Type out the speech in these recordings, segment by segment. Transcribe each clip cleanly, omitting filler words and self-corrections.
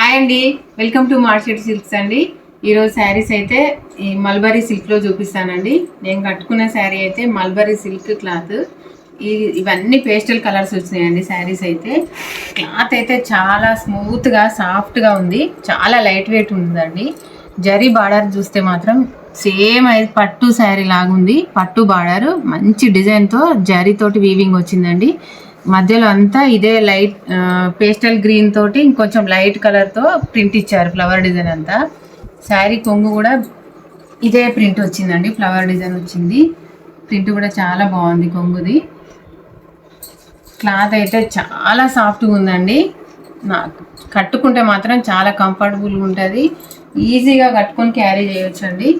Hi అండి, welcome to market silks అండి. ఈరోజు శారీస్ అయితే ఈ మల్బరీ సిల్క్లో చూపిస్తానండి. నేను కట్టుకున్న శారీ అయితే మల్బరీ సిల్క్ క్లాత్. ఇవన్నీ పేస్టల్ కలర్స్ వచ్చినాయండి. శారీస్ అయితే క్లాత్ అయితే చాలా స్మూత్గా సాఫ్ట్గా ఉంది, చాలా లైట్ వెయిట్ ఉందండి. జరీ బార్డర్ చూస్తే మాత్రం సేమ్ అయితే పట్టు శారీ లాగుంది. పట్టు బార్డర్ మంచి డిజైన్తో జరీతోటి వీవింగ్ వచ్చిందండి. మధ్యలో అంతా ఇదే లైట్ పేస్టల్ గ్రీన్ తోటి ఇంకొంచెం లైట్ కలర్తో ప్రింట్ ఇచ్చారు. ఫ్లవర్ డిజైన్ అంతా. శారీ కొంగు కూడా ఇదే ప్రింట్ వచ్చిందండి, ఫ్లవర్ డిజైన్ వచ్చింది. ప్రింట్ కూడా చాలా బాగుంది కొంగుది. క్లాత్ అయితే చాలా సాఫ్ట్గా ఉందండి. కట్టుకుంటే మాత్రం చాలా కంఫర్టబుల్గా ఉంటుంది. ఈజీగా కట్టుకొని క్యారీ చేయొచ్చండి.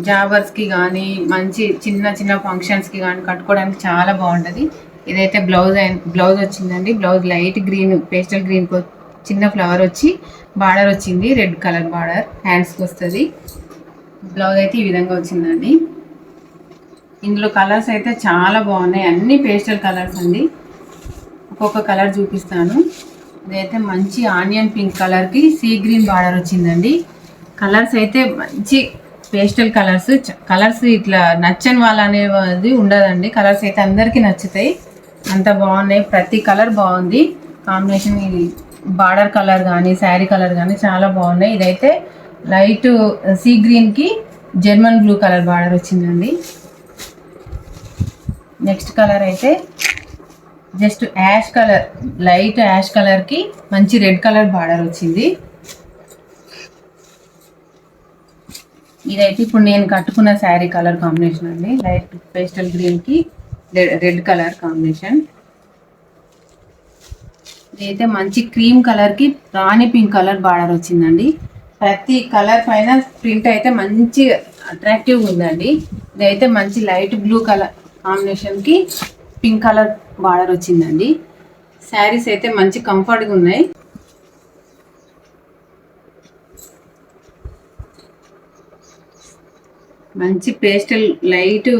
జాబర్స్కి కానీ మంచి చిన్న చిన్న ఫంక్షన్స్కి కానీ కట్టుకోవడానికి చాలా బాగుంటుంది. ఇదైతే బ్లౌజ్ వచ్చిందండి. Blouse light green pastel green చిన్న ఫ్లవర్ వచ్చి బార్డర్ వచ్చింది, రెడ్ కలర్ బార్డర్ హ్యాండ్స్కి వస్తుంది. బ్లౌజ్ అయితే ఈ విధంగా వచ్చిందండి. ఇందులో కలర్స్ అయితే చాలా బాగున్నాయి, అన్ని పేస్టల్ కలర్స్ అండి. ఒక్కొక్క కలర్ చూపిస్తాను. ఇదైతే మంచి ఆనియన్ పింక్ కలర్కి సీ గ్రీన్ బార్డర్ వచ్చిందండి. కలర్స్ అయితే మంచి పేస్టల్ కలర్స్. కలర్స్ ఇట్లా నచ్చని వాళ్ళు అనేది ఉండదండి. కలర్స్ అయితే అందరికీ నచ్చుతాయి, అంత బాగున్నాయి. ప్రతి కలర్ బాగుంది. కాంబినేషన్ బార్డర్ కలర్ కానీ శారీ కలర్ కానీ చాలా బాగున్నాయి. ఇదైతే లైట్ సీ గ్రీన్కి జర్మన్ బ్లూ కలర్ బార్డర్ వచ్చిందండి. నెక్స్ట్ కలర్ అయితే just ash colour, light ash కలర్కి మంచి రెడ్ కలర్ బార్డర్ వచ్చింది. ఇదైతే ఇప్పుడు నేను కట్టుకున్న శారీ కలర్ కాంబినేషన్ అండి. లైట్ పేస్టల్ గ్రీన్కి రెడ్ కలర్ కాంబినేషన్. ఇదైతే మంచి క్రీమ్ కలర్కి రాణి పింక్ కలర్ బార్డర్ వచ్చిందండి. ప్రతి కలర్ పైన ప్రింట్ అయితే మంచి అట్రాక్టివ్గా ఉందండి. ఇదైతే మంచి లైట్ బ్లూ కలర్ కాంబినేషన్కి పింక్ కలర్ బార్డర్ వచ్చిందండి. శారీస్ అయితే మంచి కంఫర్ట్గా ఉన్నాయి. మంచి పేస్టల్ లైట్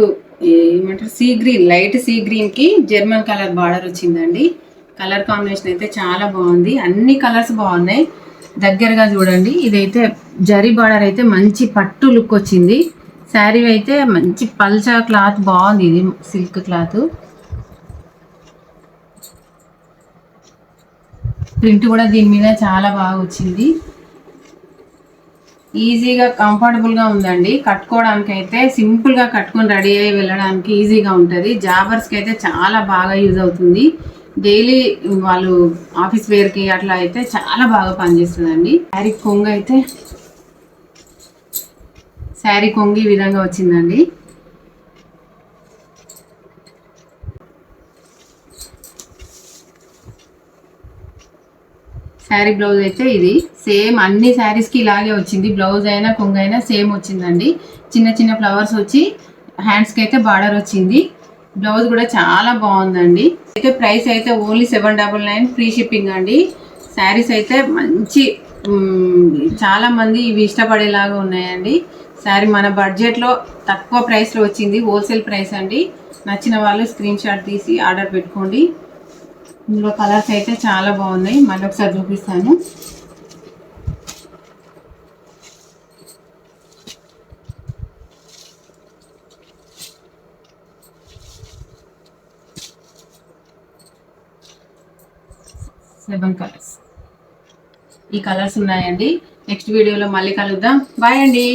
ఏమంటారు సీ గ్రీన్, లైట్ సీ గ్రీన్కి జర్మన్ కలర్ బార్డర్ వచ్చిందండి. కలర్ కాంబినేషన్ అయితే చాలా బాగుంది. అన్ని కలర్స్ బాగున్నాయి. దగ్గరగా చూడండి. ఇదైతే జరీ బార్డర్ అయితే మంచి పట్టు లుక్ వచ్చింది. శారీ అయితే మంచి పల్చా క్లాత్ బాగుంది. ఇది సిల్క్ క్లాత్. ప్రింట్ కూడా దీని మీద చాలా బాగా వచ్చింది. ఈజీగా కంఫర్టబుల్గా ఉందండి. కట్టుకోవడానికి అయితే సింపుల్గా కట్టుకొని రెడీ అయ్యి వెళ్ళడానికి ఈజీగా ఉంటుంది. జాబర్స్కి అయితే చాలా బాగా యూజ్ అవుతుంది. డైలీ వాళ్ళు ఆఫీస్ వేర్కి అట్లా అయితే చాలా బాగా పనిచేస్తుందండి. శారీ కొంగు ఈ విధంగా వచ్చిందండి. శారీ బ్లౌజ్ అయితే ఇది సేమ్ అన్ని శారీస్కి ఇలాగే వచ్చింది. బ్లౌజ్ అయినా కొంగు అయినా సేమ్ వచ్చిందండి. చిన్న చిన్న ఫ్లవర్స్ వచ్చి హ్యాండ్స్కి అయితే బార్డర్ వచ్చింది. బ్లౌజ్ కూడా చాలా బాగుందండి. అయితే ప్రైస్ అయితే ఓన్లీ 799 ఫ్రీ షిప్పింగ్ అండి. శారీస్ అయితే మంచి చాలా మంది ఇవి ఇష్టపడేలాగా ఉన్నాయండి. శారీ మన బడ్జెట్లో తక్కువ ప్రైస్లో వచ్చింది, హోల్సేల్ ప్రైస్ అండి. నచ్చిన వాళ్ళు స్క్రీన్ షాట్ తీసి ఆర్డర్ పెట్టుకోండి. ఇందులో కలర్స్ అయితే చాలా బాగున్నాయి. మళ్ళీ ఒకసారి చూపిస్తాను. సెవెన్ కలర్స్, ఈ కలర్స్ ఉన్నాయండి. నెక్స్ట్ వీడియోలో మళ్ళీ కలుద్దాం. బాయ్ అండి.